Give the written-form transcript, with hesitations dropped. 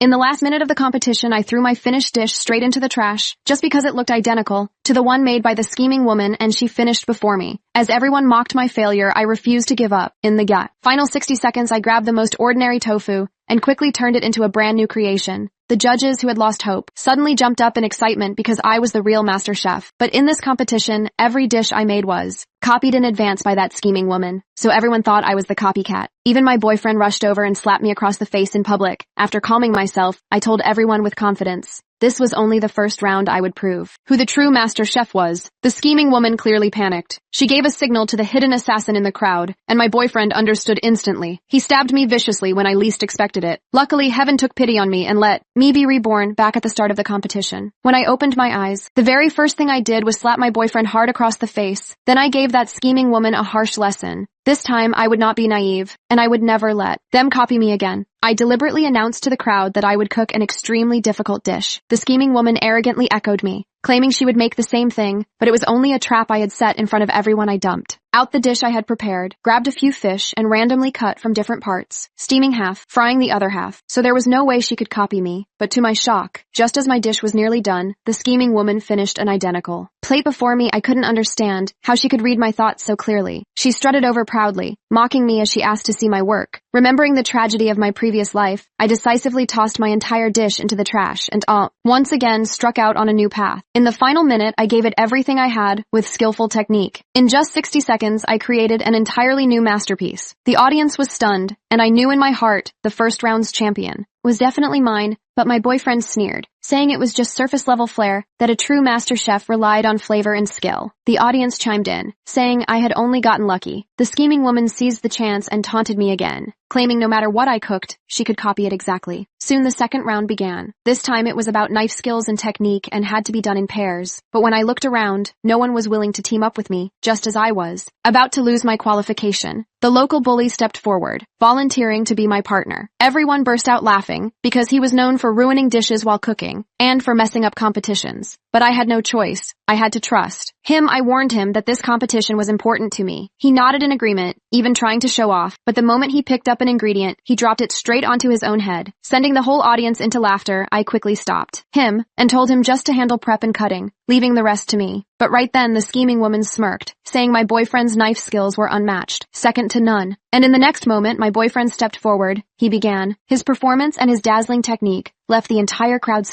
In the last minute of the competition, I threw my finished dish straight into the trash, just because it looked identical to the one made by the scheming woman, and she finished before me. As everyone mocked my failure, I refused to give up. In the final 60 seconds, I grabbed the most ordinary tofu and quickly turned it into a brand new creation. The judges, who had lost hope, suddenly jumped up in excitement because I was the real master chef. But in this competition, every dish I made was copied in advance by that scheming woman, so everyone thought I was the copycat. Even my boyfriend rushed over and slapped me across the face in public. After calming myself, I told everyone with confidence this was only the first round. I would prove who the true master chef was. The scheming woman clearly panicked. She gave a signal to the hidden assassin in the crowd, and my boyfriend understood instantly. He stabbed me viciously when I least expected it. Luckily, heaven took pity on me and let me be reborn back at the start of the competition. When I opened my eyes, the very first thing I did was slap my boyfriend hard across the face. Then I gave that scheming woman a harsh lesson. This time, I would not be naive, and I would never let them copy me again. I deliberately announced to the crowd that I would cook an extremely difficult dish. The scheming woman arrogantly echoed me, claiming she would make the same thing, but it was only a trap I had set in front of everyone. I dumped out the dish I had prepared, grabbed a few fish, and randomly cut from different parts, steaming half, frying the other half, so there was no way she could copy me. But to my shock, just as my dish was nearly done, the scheming woman finished an identical plate before me. I couldn't understand how she could read my thoughts so clearly. She strutted over proudly, mocking me as she asked to see my work. Remembering the tragedy of my previous life, I decisively tossed my entire dish into the trash and once again struck out on a new path. In the final minute, I gave it everything I had with skillful technique. In just 60 seconds, I created an entirely new masterpiece. The audience was stunned, and I knew in my heart the first round's champion was definitely mine, but my boyfriend sneered, saying it was just surface-level flair, that a true master chef relied on flavor and skill. The audience chimed in, saying I had only gotten lucky. The scheming woman seized the chance and taunted me again, claiming no matter what I cooked, she could copy it exactly. Soon the second round began. This time it was about knife skills and technique and had to be done in pairs. But when I looked around, no one was willing to team up with me, just as I was about to lose my qualification. The local bully stepped forward, volunteering to be my partner. Everyone burst out laughing, because he was known for ruining dishes while cooking, and for messing up competitions. But I had no choice. I had to trust him. I warned him that this competition was important to me. He nodded in agreement, even trying to show off, but the moment he picked up an ingredient, he dropped it straight onto his own head, sending the whole audience into laughter. I quickly stopped him and told him just to handle prep and cutting, leaving the rest to me. But right then, the scheming woman smirked, saying my boyfriend's knife skills were unmatched, second to none. And in the next moment, my boyfriend stepped forward. He began. His performance and his dazzling technique left the entire crowd